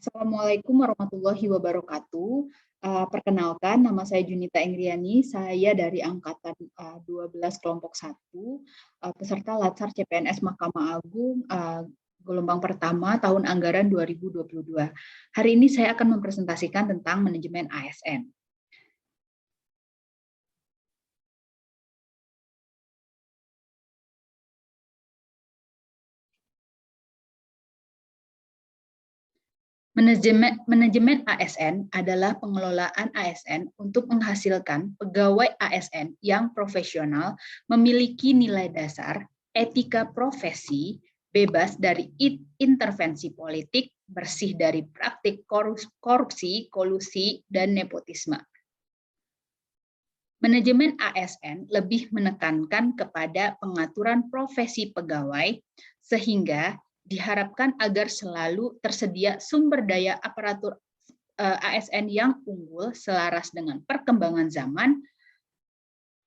Assalamualaikum warahmatullahi wabarakatuh. Perkenalkan, nama saya Junita Engriani, saya dari angkatan 12 kelompok 1, peserta Latsar CPNS Mahkamah Agung gelombang pertama tahun anggaran 2022. Hari ini saya akan mempresentasikan tentang manajemen ASN. Manajemen ASN adalah pengelolaan ASN untuk menghasilkan pegawai ASN yang profesional, memiliki nilai dasar, etika profesi, bebas dari intervensi politik, bersih dari praktik korupsi, kolusi, dan nepotisme. Manajemen ASN lebih menekankan kepada pengaturan profesi pegawai sehingga diharapkan agar selalu tersedia sumber daya aparatur ASN yang unggul selaras dengan perkembangan zaman.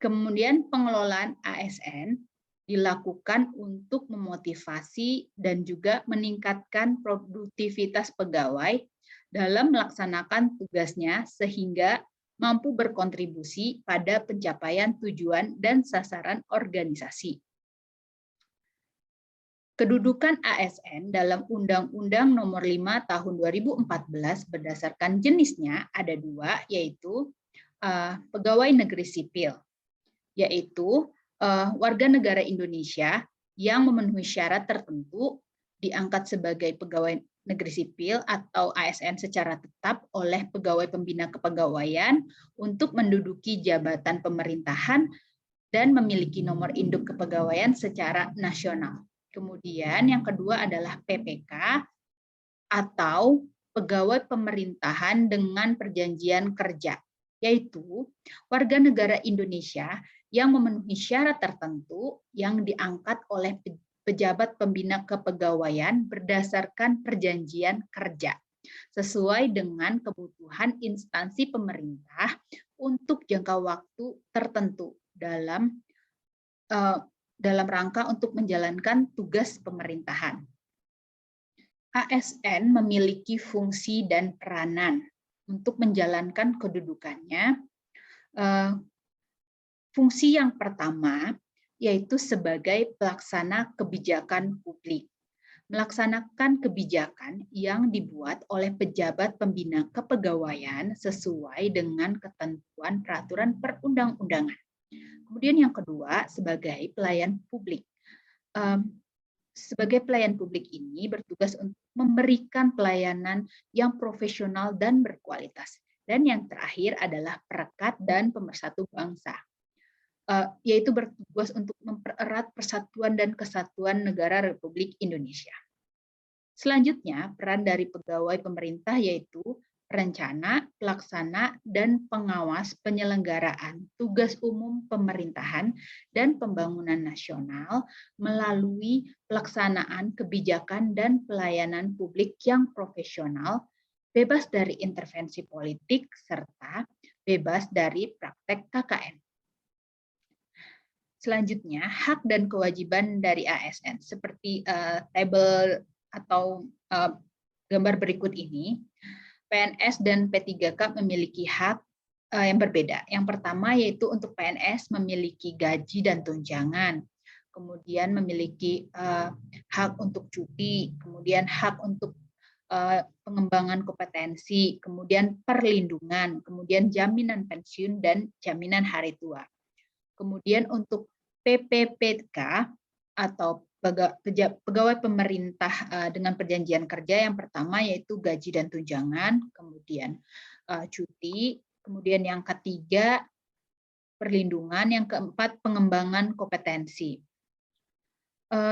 Kemudian pengelolaan ASN dilakukan untuk memotivasi dan juga meningkatkan produktivitas pegawai dalam melaksanakan tugasnya sehingga mampu berkontribusi pada pencapaian tujuan dan sasaran organisasi. Kedudukan ASN dalam Undang-Undang Nomor 5 Tahun 2014 berdasarkan jenisnya ada dua, yaitu pegawai negeri sipil, yaitu warga negara Indonesia yang memenuhi syarat tertentu diangkat sebagai pegawai negeri sipil atau ASN secara tetap oleh pegawai pembina kepegawaian untuk menduduki jabatan pemerintahan dan memiliki nomor induk kepegawaian secara nasional. Kemudian yang kedua adalah PPK atau pegawai pemerintahan dengan perjanjian kerja, yaitu warga negara Indonesia yang memenuhi syarat tertentu yang diangkat oleh pejabat pembina kepegawaian berdasarkan perjanjian kerja sesuai dengan kebutuhan instansi pemerintah untuk jangka waktu tertentu dalam rangka untuk menjalankan tugas pemerintahan. ASN memiliki fungsi dan peranan untuk menjalankan kedudukannya. Fungsi yang pertama yaitu sebagai pelaksana kebijakan publik. Melaksanakan kebijakan yang dibuat oleh pejabat pembina kepegawaian sesuai dengan ketentuan peraturan perundang-undangan. Kemudian yang kedua, sebagai pelayan publik. Sebagai pelayan publik ini bertugas untuk memberikan pelayanan yang profesional dan berkualitas. Dan yang terakhir adalah perekat dan pemersatu bangsa, yaitu bertugas untuk mempererat persatuan dan kesatuan negara Republik Indonesia. Selanjutnya, peran dari pegawai pemerintah yaitu perencana, pelaksana, dan pengawas penyelenggaraan tugas umum pemerintahan dan pembangunan nasional melalui pelaksanaan kebijakan dan pelayanan publik yang profesional, bebas dari intervensi politik, serta bebas dari praktek KKN. Selanjutnya, hak dan kewajiban dari ASN seperti tabel atau gambar berikut ini. PNS dan P3K memiliki hak yang berbeda. Yang pertama yaitu untuk PNS memiliki gaji dan tunjangan, kemudian memiliki hak untuk cuti, kemudian hak untuk pengembangan kompetensi, kemudian perlindungan, kemudian jaminan pensiun dan jaminan hari tua. Kemudian untuk PPPK atau pegawai pemerintah dengan perjanjian kerja, yang pertama yaitu gaji dan tunjangan, kemudian cuti, kemudian yang ketiga perlindungan, yang keempat pengembangan kompetensi.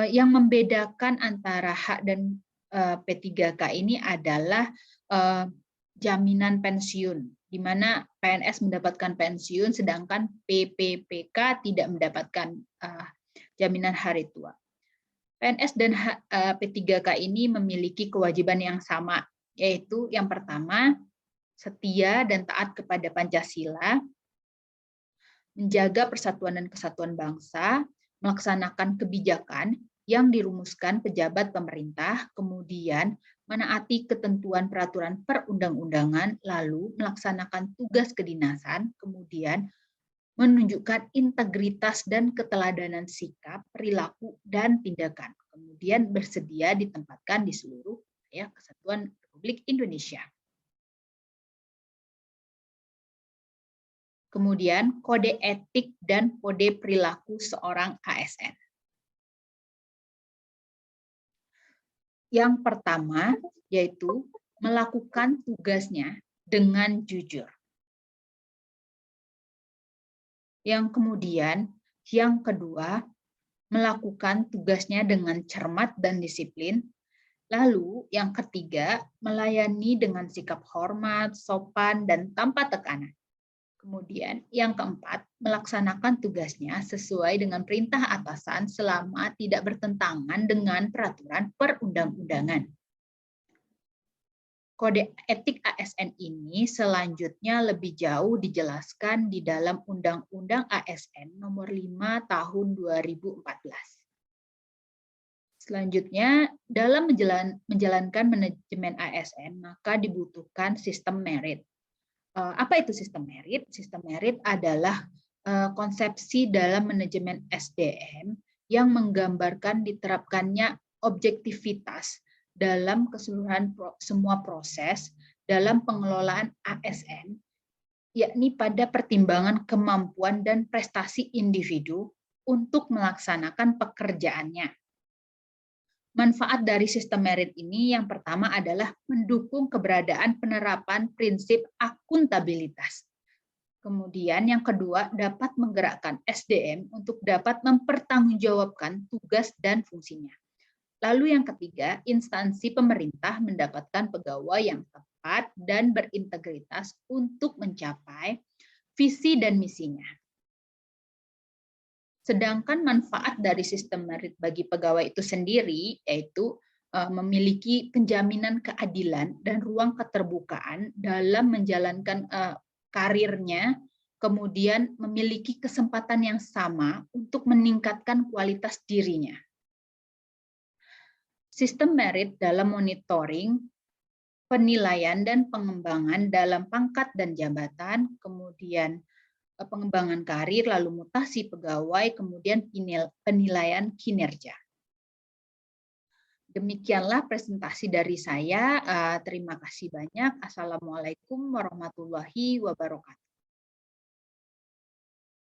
Yang membedakan antara hak dan P3K ini adalah jaminan pensiun, di mana PNS mendapatkan pensiun sedangkan PPPK tidak mendapatkan jaminan hari tua. PNS dan P3K ini memiliki kewajiban yang sama, yaitu yang pertama, setia dan taat kepada Pancasila, menjaga persatuan dan kesatuan bangsa, melaksanakan kebijakan yang dirumuskan pejabat pemerintah, kemudian menaati ketentuan peraturan perundang-undangan, lalu melaksanakan tugas kedinasan, kemudian menunjukkan integritas dan keteladanan sikap, perilaku, dan tindakan. Kemudian bersedia ditempatkan di seluruh wilayah Kesatuan Republik Indonesia. Kemudian kode etik dan kode perilaku seorang ASN. Yang pertama yaitu melakukan tugasnya dengan jujur. Yang kemudian, yang kedua, melakukan tugasnya dengan cermat dan disiplin. Lalu yang ketiga, melayani dengan sikap hormat, sopan, dan tanpa tekanan. Kemudian yang keempat, melaksanakan tugasnya sesuai dengan perintah atasan selama tidak bertentangan dengan peraturan perundang-undangan. Kode etik ASN ini selanjutnya lebih jauh dijelaskan di dalam Undang-Undang ASN Nomor 5 Tahun 2014. Selanjutnya, dalam menjalankan manajemen ASN, maka dibutuhkan sistem merit. Apa itu sistem merit? Sistem merit adalah konsepsi dalam manajemen SDM yang menggambarkan diterapkannya objektivitas dalam keseluruhan semua proses dalam pengelolaan ASN, yakni pada pertimbangan kemampuan dan prestasi individu untuk melaksanakan pekerjaannya. Manfaat dari sistem merit ini yang pertama adalah mendukung keberadaan penerapan prinsip akuntabilitas. Kemudian yang kedua dapat menggerakkan SDM untuk dapat mempertanggungjawabkan tugas dan fungsinya. Lalu yang ketiga, instansi pemerintah mendapatkan pegawai yang tepat dan berintegritas untuk mencapai visi dan misinya. Sedangkan manfaat dari sistem merit bagi pegawai itu sendiri yaitu memiliki penjaminan keadilan dan ruang keterbukaan dalam menjalankan karirnya, kemudian memiliki kesempatan yang sama untuk meningkatkan kualitas dirinya. Sistem merit dalam monitoring, penilaian dan pengembangan dalam pangkat dan jabatan, kemudian pengembangan karir, lalu mutasi pegawai, kemudian penilaian kinerja. Demikianlah presentasi dari saya. Terima kasih banyak. Assalamualaikum warahmatullahi wabarakatuh.